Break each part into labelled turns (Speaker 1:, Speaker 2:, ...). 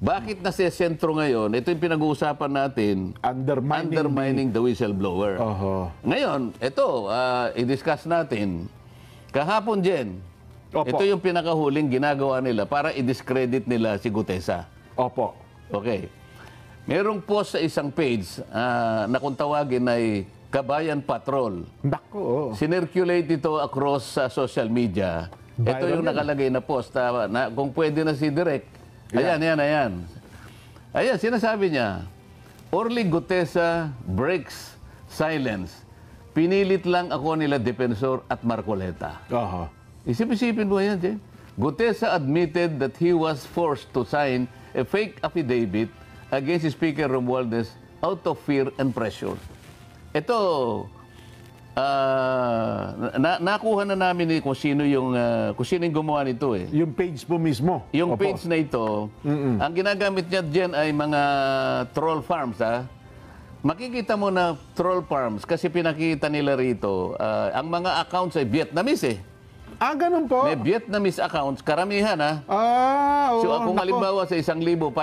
Speaker 1: Bakit nasa sentro ngayon? Ito yung pinag-uusapan natin. Undermining the whistleblower. Ngayon, ito, i-discuss natin. Kahapon, Jen, ito yung pinakahuling ginagawa nila para i-discredit nila si Gutesa.
Speaker 2: Opo.
Speaker 1: Okay. Merong post sa isang page na kung tawagin ay Kabayan Patrol.
Speaker 2: Naku,
Speaker 1: Sinirculate ito across social media. Ito yung nakalagay na post na kung pwede na si Direk. Ayan. Ayan, sinasabi niya, Orly Gutesa breaks silence. Pinilit lang ako nila Defensor at Marcoleta. Isip-isipin mo yan, Jen. Gutesa admitted that he was forced to sign a fake affidavit against Speaker Romualdez out of fear and pressure. Ito, nakuha na namin kung sino yung gumawa nito eh.
Speaker 2: Yung page po mismo.
Speaker 1: Yung page na ito, ang ginagamit niya dyan ay mga troll farms, ha? Makikita mo na troll farms kasi pinakita nila rito, ang mga accounts ay Vietnamese eh.
Speaker 2: Ganun po?
Speaker 1: May Vietnamese accounts, karamihan ha. So kung halimbawa sa 1,500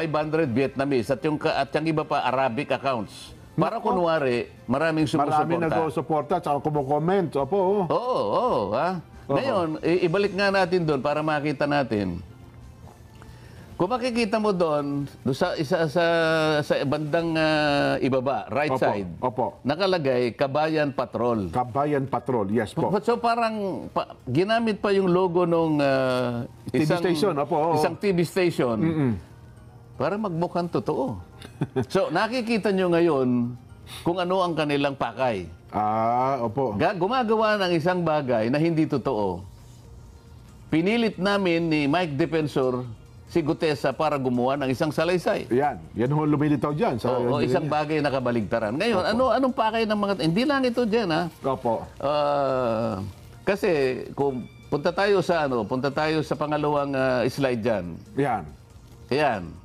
Speaker 1: Vietnamese at yung iba pa Arabic accounts. Para kunwari, maraming sumusuporta.
Speaker 2: Maraming nag-suporta at saka kumukomment. Opo.
Speaker 1: Oo. Ngayon, ibalik nga natin doon para makita natin. Kung makikita mo doon, sa bandang ibaba, right side, nakalagay Kabayan Patrol.
Speaker 2: Kabayan Patrol, yes po.
Speaker 1: So parang ginamit pa yung logo nung isang TV station para magmukhang totoo. So nakikita nyo ngayon kung ano ang kanilang pakay.
Speaker 2: Opo.
Speaker 1: Gumagawa ng isang bagay na hindi totoo. Pinilit namin ni Mike Defensor si Gutesa para gumawa ng isang salaysay.
Speaker 2: Yan ho lumilitaw dyan.
Speaker 1: Isang bagay na kabaligtaran. Ngayon, anong pakay ng mga... Hindi lang ito dyan, ha?
Speaker 2: Opo.
Speaker 1: Kasi, kung punta tayo sa pangalawang slide dyan. Yan.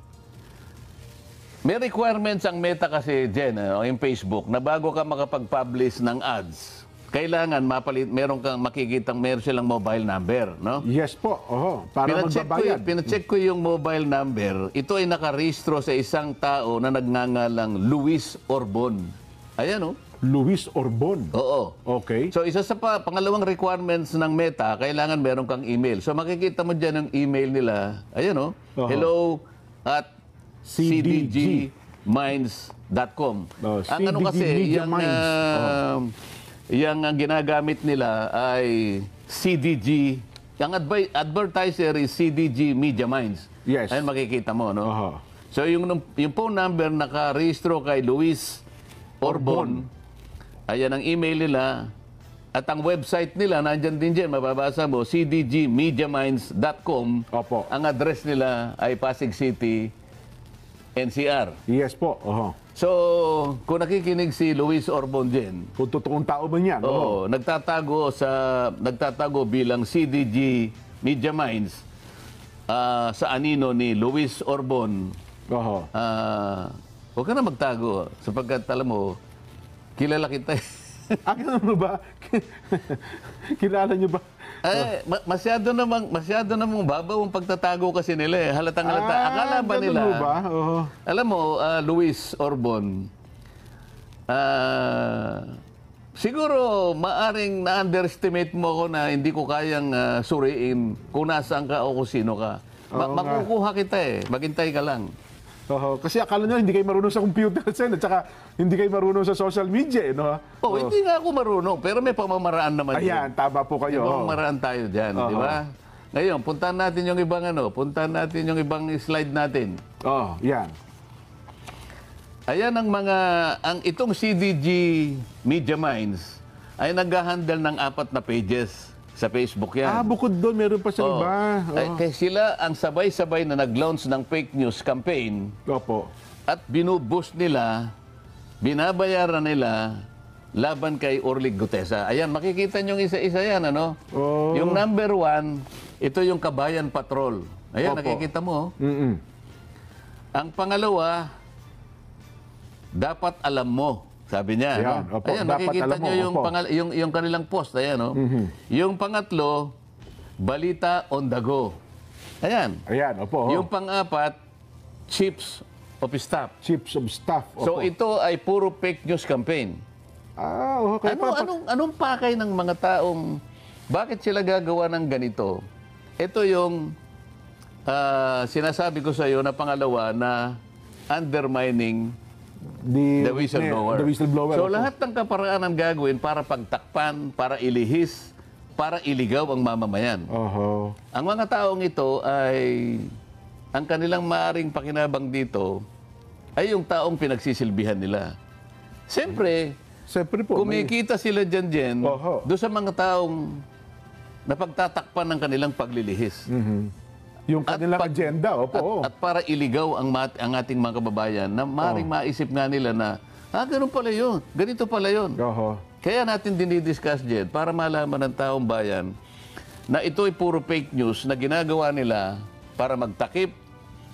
Speaker 1: May requirements ang Meta kasi, Jen, yung Facebook, na bago ka makapag-publish ng ads, kailangan meron kang makikitang meron silang mobile number, no?
Speaker 2: Yes po. Para magbabayad.
Speaker 1: Pinacheck ko yung mobile number. Ito ay nakarehistro sa isang tao na nagngangalang Luis Orbon. Ayan,
Speaker 2: Luis Orbon?
Speaker 1: Oo.
Speaker 2: Okay.
Speaker 1: So, isa sa pangalawang requirements ng Meta, kailangan meron kang email. So, makikita mo dyan ang email nila. Ayan, hello at cdgminds.com. Ang ano kasi, yung ginagamit nila ay CDG. Yung advertiser is CDG Media Minds.
Speaker 2: Yes.
Speaker 1: Ayun makikita mo, no? So, yung phone number nakarehistro kay Luis Orbon, ayan ang email nila. At ang website nila, nandyan din dyan, mababasa mo, cdgmediaminds.com.
Speaker 2: Opo.
Speaker 1: Ang address nila ay Pasig City, NCR.
Speaker 2: Yes po.
Speaker 1: So, kung nakikinig si Luis Orbon dyan,
Speaker 2: kung totoong tao ba niyan?
Speaker 1: Nagtatago bilang CDG Media Minds sa anino ni Luis Orbon. Huwag ka na magtago sapagkat alam mo, kilala kita.
Speaker 2: Ganun mo ba? Kilala niyo ba?
Speaker 1: Masyado namang babaw ang pagtatago kasi nila eh. Halatang-halata. Akala ba nila? Alam mo, Luis Orbon, siguro maaring na-underestimate mo ako na hindi ko kayang suriin kung nasaan ka o kung sino ka. Makukuha kita eh. Maghintay ka lang.
Speaker 2: Kasi akala nyo hindi kayo marunong sa computer, Sen, at saka hindi kayo marunong sa social media, no?
Speaker 1: Hindi nga ako marunong, pero may pamamaraan naman.
Speaker 2: Ayan, tama po kayo.
Speaker 1: May pamamaraan tayo dyan, di ba? Ngayon, puntahan natin yung ibang slide natin.
Speaker 2: Yan.
Speaker 1: Ayan itong CDG Media Minds ay nag-handle ng 4 na pages sa Facebook yan.
Speaker 2: Bukod doon, meron pa sa iba.
Speaker 1: Kaya sila ang sabay-sabay na nag-launch ng fake news campaign. At binuboost nila, binabayaran nila laban kay Orly Gutesa. Ayan, makikita nyo isa-isa yan, ano? Yung number 1, ito yung Kabayan Patrol. Ayan, nakikita mo. Ang pangalawa, dapat alam mo. Sabi niya, ayan, nakikita nyo yung kanilang post. Ayan, Yung pangatlo, balita on the go. Ayan.
Speaker 2: Opo.
Speaker 1: Yung pang-4, Chiefs of Staff.
Speaker 2: Chiefs of Staff.
Speaker 1: So
Speaker 2: Opo.
Speaker 1: ito ay puro fake news campaign.
Speaker 2: Okay.
Speaker 1: Anong pakay ng mga taong, bakit sila gagawa ng ganito? Ito yung sinasabi ko sa iyo na pangalawa na undermining the whistleblower.
Speaker 2: The whistleblower.
Speaker 1: So
Speaker 2: opo.
Speaker 1: lahat ng kaparaanan gagawin para pagtakpan, para ilihis, para iligaw ang mamamayan.
Speaker 2: Oho.
Speaker 1: Ang mga taong ito ay, ang kanilang maaring pakinabang dito ay yung taong pinagsisilbihan nila. Siyempre,
Speaker 2: Siyempre po.
Speaker 1: kumikita sila dyan
Speaker 2: Oho.
Speaker 1: doon sa mga taong napagtatakpan ng kanilang paglilihis.
Speaker 2: Yung kanilang agenda. Opo.
Speaker 1: At para iligaw ang ating mga kababayan na maring maisip nga nila na, ganun pala yun, ganito pala yun.
Speaker 2: Oho.
Speaker 1: Kaya natin dinidiscuss dyan para malaman ng taong bayan na ito ay puro fake news na ginagawa nila para magtakip,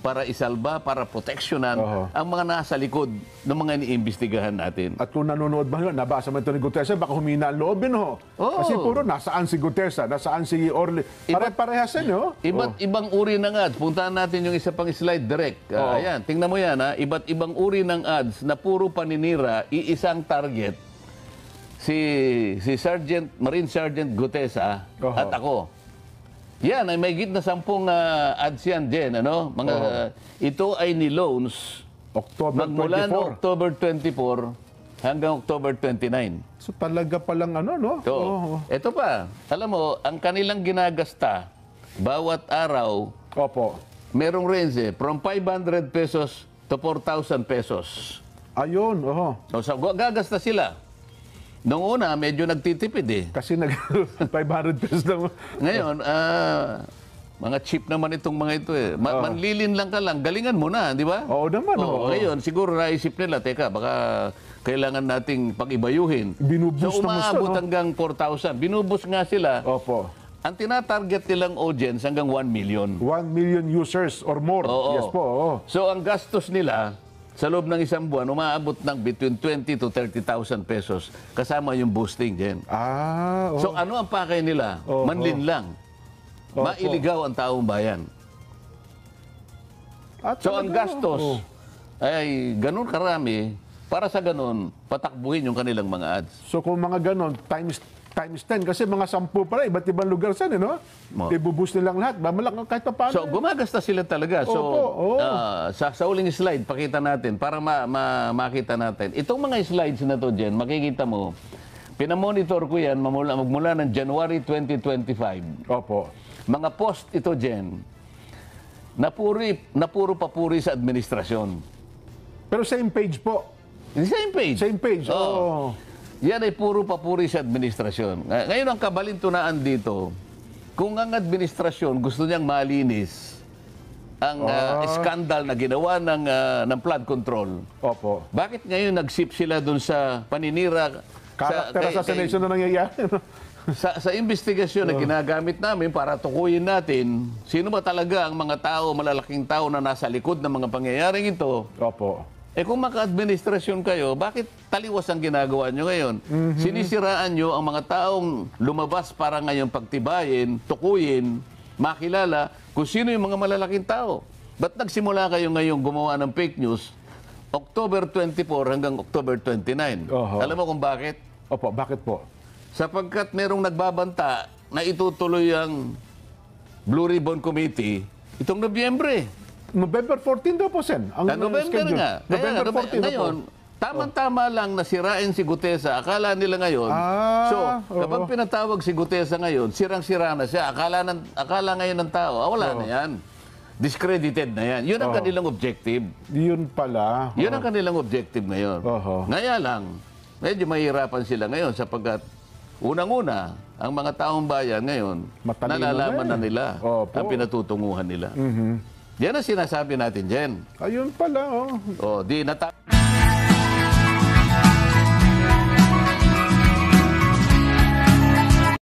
Speaker 1: para isalba, para proteksyonan ang mga nasa likod ng mga iniimbestigahan natin.
Speaker 2: At kung nanonood ba yun, nabasa mo ito ni Gutesa, baka humina ang loobin, ho.
Speaker 1: Oo.
Speaker 2: Kasi puro, nasaan si Gutesa, nasaan si Orly. Pare-parehas yan, ho.
Speaker 1: Iba't ibang uri ng ads. Puntahan natin yung isa pang slide direct. Ayan, tingnan mo yan. Iba't ibang uri ng ads na puro paninira, iisang target. Si Marine Sergeant Gutesa at ako. Yan, ay may higit na 10 ads yan din. Ano? Ito ay ni loans magmula no October 24 hanggang October 29.
Speaker 2: So talaga palang no?
Speaker 1: So, ito pa. Alam mo, ang kanilang ginagasta bawat araw,
Speaker 2: Opo.
Speaker 1: merong range from 500 pesos to 4,000 pesos.
Speaker 2: Ayun,
Speaker 1: So, gagasta sila. Noong una, medyo nagtitipid eh.
Speaker 2: Kasi 500 pesos lang.
Speaker 1: Ngayon, mga cheap naman itong mga ito eh. Manlilin lang ka lang, galingan mo na, di ba?
Speaker 2: Oo naman.
Speaker 1: Ngayon, siguro naisip nila, teka, baka kailangan nating pag-ibayuhin.
Speaker 2: Binubus
Speaker 1: so,
Speaker 2: na
Speaker 1: umaabot hanggang 4,000. Binubus nga sila.
Speaker 2: Opo.
Speaker 1: Ang tinatarget nilang audience hanggang 1 million.
Speaker 2: 1 million users or more.
Speaker 1: Oo.
Speaker 2: Yes po,
Speaker 1: So, ang gastos nila, sa loob ng isang buwan, umaabot ng between 20 to 30,000 pesos. Kasama yung boosting din. So, ano ang pakay nila? Manlin lang. Mailigaw ang taong bayan. So, ang gastos ay ganun karami para sa ganun, patakbuhin yung kanilang mga ads.
Speaker 2: So, kung mga ganon, times 10, kasi mga 10 pala, iba't ibang lugar saan, no? Ibubus nilang lahat. Malaki kahit pa paano.
Speaker 1: So, gumagasta sila talaga. So, sa uling slide, pakita natin para makita natin. Itong mga slides na to, Jen, makikita mo, pinamonitor ko yan magmula ng January 2025.
Speaker 2: Opo.
Speaker 1: Mga post ito, Jen, na puro papuri sa administrasyon.
Speaker 2: Pero same page po.
Speaker 1: Same page.
Speaker 2: Same page,
Speaker 1: Yan ay puro papuri sa administrasyon. Ngayon ang kabalintunaan dito, kung ang administrasyon gusto niyang malinis ang skandal na ginawa ng flood control,
Speaker 2: Opo.
Speaker 1: bakit ngayon nag-sip sila dun sa paninira?
Speaker 2: Character assassination na nangyayari.
Speaker 1: Sa investigasyon na ginagamit namin para tukuyin natin, sino ba talaga ang mga tao, malalaking tao na nasa likod ng mga pangyayaring ito?
Speaker 2: Opo.
Speaker 1: Kung maka-administrasyon kayo, bakit taliwas ang ginagawa nyo ngayon? Sinisiraan nyo ang mga taong lumabas para ngayon pagtibayin, tukuyin, makilala kung sino yung mga malalaking tao. Ba't nagsimula kayo ngayon gumawa ng fake news October 24 hanggang October 29? Alam mo kung bakit?
Speaker 2: Opo, bakit po?
Speaker 1: Sapagkat merong nagbabanta na itutuloy ang Blue Ribbon Committee itong Nobyembre.
Speaker 2: November 14 daw po, Sen. Ang
Speaker 1: November
Speaker 2: schedule.
Speaker 1: nga.
Speaker 2: November 14
Speaker 1: ngayon, tamang-tama lang na sirain si Gutesa. Akala nila ngayon. So, kapag pinatawag si Gutesa ngayon, sirang-sira na siya. Akala ngayon ng tao, wala na yan. Discredited na yan. Yun ang kanilang objective.
Speaker 2: Yun pala.
Speaker 1: Yun ang kanilang objective ngayon. Ngaya lang, medyo mahirapan sila ngayon sapagkat unang-una, ang mga taong bayan ngayon, nalalaman na nila ang pinatutunguhan nila. Yan ang sinasabi natin, Jen.
Speaker 2: Ayun pala,
Speaker 1: di